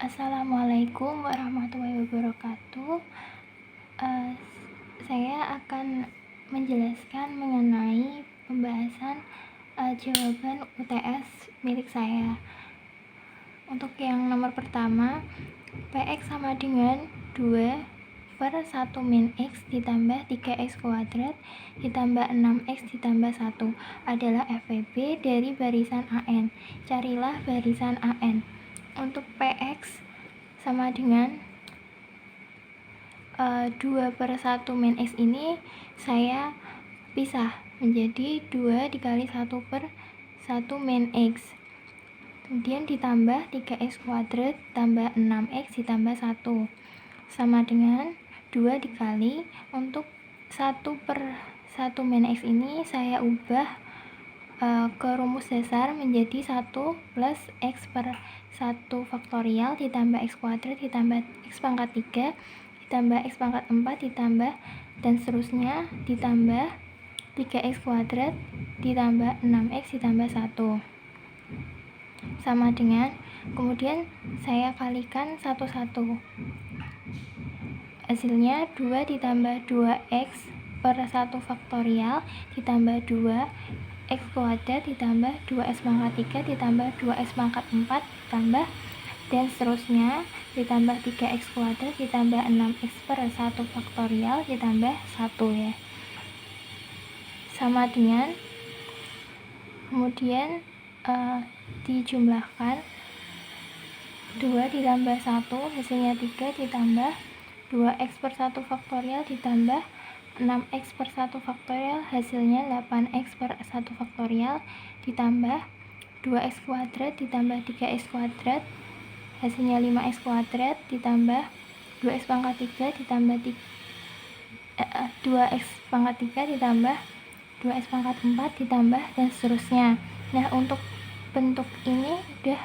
Assalamualaikum warahmatullahi wabarakatuh. Eh, saya akan menjelaskan mengenai pembahasan jawaban UTS milik saya. Untuk yang nomor pertama, Px sama dengan 2/1 min X ditambah 3X kuadrat ditambah 6X ditambah 1 adalah FVB dari barisan AN. Carilah barisan AN. Untuk Px sama dengan 2/1 min X ini saya pisah menjadi 2 dikali 1/1 min X, kemudian ditambah 3X kuadrat tambah 6X ditambah 1 sama dengan 2 dikali, untuk 1/1 min X ini saya ubah ke rumus dasar menjadi 1 plus X per 1 faktorial ditambah X kuadrat ditambah X pangkat 3 ditambah X pangkat 4 ditambah dan seterusnya ditambah 3X kuadrat ditambah 6X ditambah 1 sama dengan, kemudian saya kalikan satu-satu, hasilnya 2 ditambah 2X per 1 faktorial ditambah 2X kuadrat ditambah 2X pangkat 3 ditambah 2X pangkat 4 ditambah dan seterusnya ditambah 3X kuadrat ditambah 6X per 1 faktorial ditambah 1 ya, sama dengan, kemudian dijumlahkan 2 ditambah 1 hasilnya 3 ditambah 2X per 1 faktorial ditambah 6X per 1 faktorial hasilnya 8X per 1 faktorial ditambah 2X kuadrat ditambah 3X kuadrat hasilnya 5X kuadrat ditambah 2X pangkat 3 ditambah 2X pangkat 3 ditambah 2X pangkat 4 ditambah dan seterusnya. Nah, untuk bentuk ini udah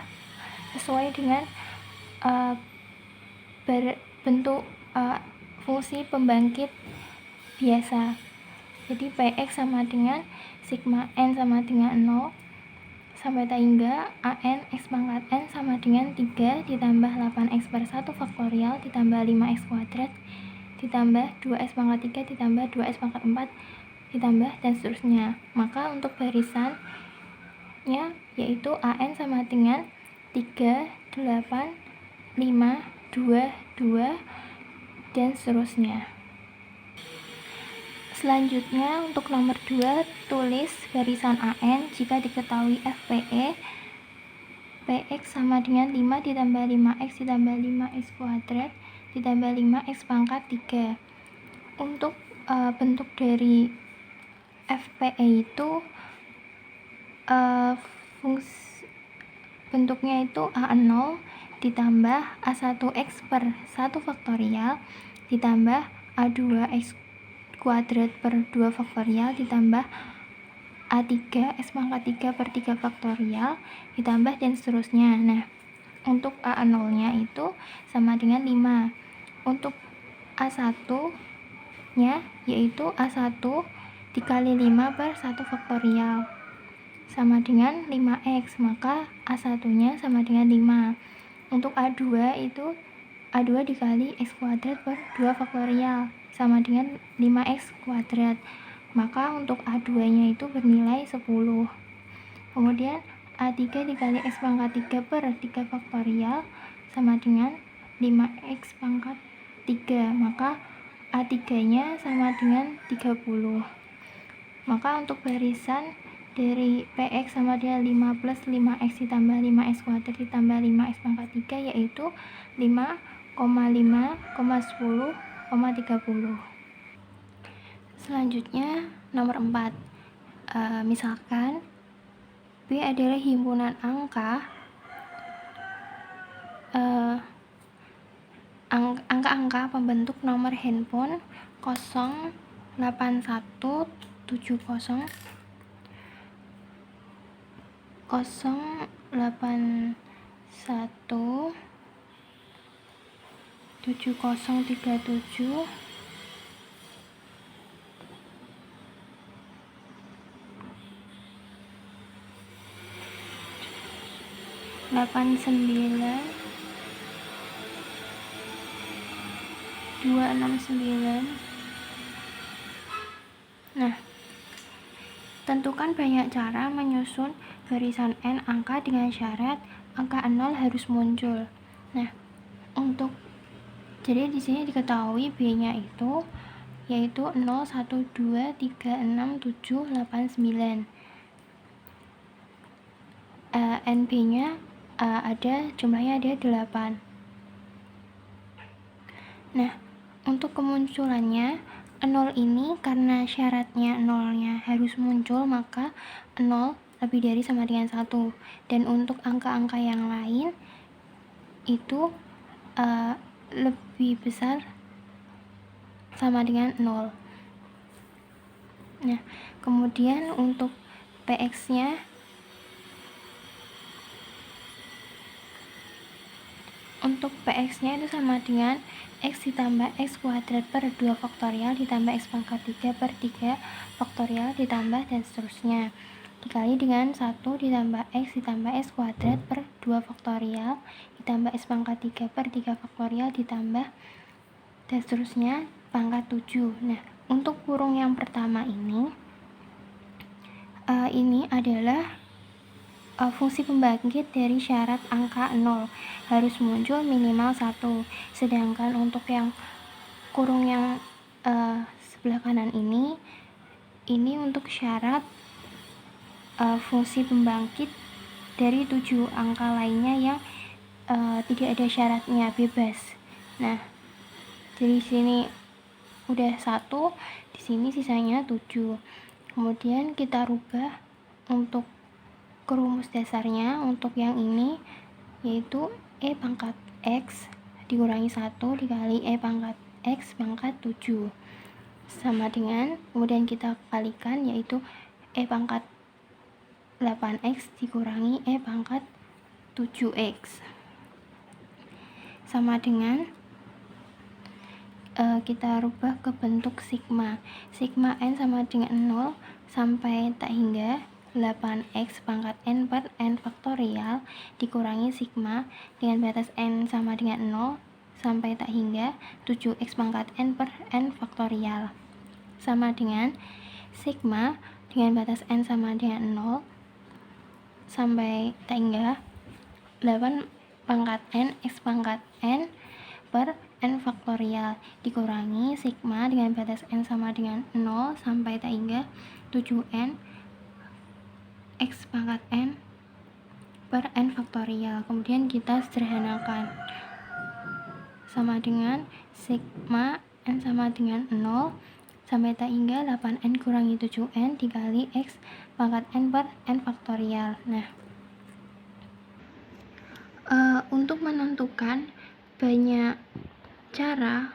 sesuai dengan bentuk fungsi pembangkit biasa. Jadi Px sama dengan sigma n sama dengan 0 sampai hingga AN X pangkat n sama dengan 3 ditambah 8X per 1 faktorial ditambah 5X kuadrat ditambah 2X pangkat 3 ditambah 2X pangkat 4 ditambah dan seterusnya. Maka untuk barisannya yaitu AN sama dengan 3, 8, 5, 2, 2 dan seterusnya. Selanjutnya untuk nomor 2, tulis barisan AN jika diketahui FPE. Px sama dengan 5 ditambah 5X ditambah 5X kuadrat ditambah 5X pangkat 3. Untuk bentuk dari FPE itu bentuknya itu A0 ditambah A1X per 1 faktorial ditambah A2X kuadrat per 2 faktorial ditambah A3 X pangkat 3 per 3 faktorial ditambah dan seterusnya. Nah, untuk A0 nya itu sama dengan 5. Untuk A1 nya yaitu A1 dikali 5 per 1 faktorial sama dengan 5X, maka A1 nya sama dengan 5. Untuk A2 itu A2 dikali X kuadrat per 2 faktorial sama dengan 5X kuadrat, maka untuk A2 nya itu bernilai 10. Kemudian A3 dikali X pangkat 3 per 3 faktorial sama dengan 5X pangkat 3, maka A3 nya sama dengan 30. Maka untuk barisan dari Px sama dengan 5 plus 5X ditambah 5X kuadrat ditambah 5X pangkat 3 yaitu 5, 5, 10, 30. Selanjutnya nomor 4, misalkan B adalah himpunan angka-angka pembentuk nomor handphone 08170 7037 89 269. Nah, tentukan banyak cara menyusun barisan n angka dengan syarat angka 0 harus muncul. Nah, jadi di sini diketahui B-nya itu yaitu 0, 1, 2, 3, 6, 7, 8, 9. NB-nya jumlahnya ada 8. Nah, untuk kemunculannya 0 ini karena syaratnya 0-nya harus muncul, maka 0 lebih dari sama dengan 1. Dan untuk angka-angka yang lain itu lebih besar sama dengan 0. Nah, kemudian untuk PX-nya itu sama dengan X ditambah X kuadrat per 2 faktorial ditambah X pangkat 3 per 3 faktorial ditambah dan seterusnya, dikali dengan 1 ditambah X kuadrat per 2 faktorial ditambah X pangkat 3 per 3 faktorial ditambah dan seterusnya pangkat 7. Nah, untuk kurung yang pertama ini adalah fungsi pembangkit dari syarat angka 0 harus muncul minimal 1. Sedangkan untuk yang kurung yang sebelah kanan ini untuk syarat fungsi pembangkit dari 7 angka lainnya yang tidak ada syaratnya, bebas. Nah, jadi sini udah 1, di sini sisanya 7. Kemudian kita rubah untuk rumus dasarnya. Untuk yang ini yaitu E pangkat X dikurangi 1 dikali E pangkat X pangkat 7 sama dengan, kemudian kita kalikan, yaitu E pangkat 8X dikurangi E pangkat 7X sama dengan kita rubah ke bentuk sigma n sama dengan 0 sampai tak hingga 8x pangkat n per n faktorial dikurangi sigma dengan batas n sama dengan 0 sampai tak hingga 7x pangkat n per n faktorial sama dengan sigma dengan batas n sama dengan 0 sampai tak hingga 8 pangkat n x pangkat n per n faktorial dikurangi sigma dengan batas n sama dengan 0 sampai tak hingga 7n x pangkat n per n faktorial. Kemudian kita sederhanakan sama dengan sigma n sama dengan 0 sampai tak hingga 8n kurangi 7n dikali x pangkat n per n faktorial. Nah, untuk menentukan banyak cara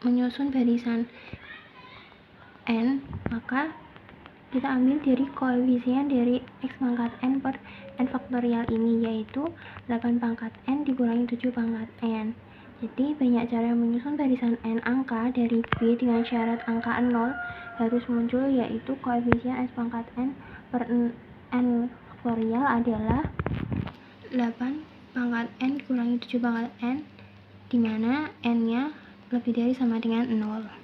menyusun barisan n, maka kita ambil dari koefisien dari x pangkat n per n faktorial ini, yaitu 8 pangkat n dikurangi 7 pangkat n. Jadi banyak cara menyusun barisan n angka dari B dengan syarat angka 0 harus muncul, yaitu koefisien x pangkat n per n faktorial adalah 8 pangkat n kurangi 7 pangkat n, dimana n nya lebih dari sama dengan 0.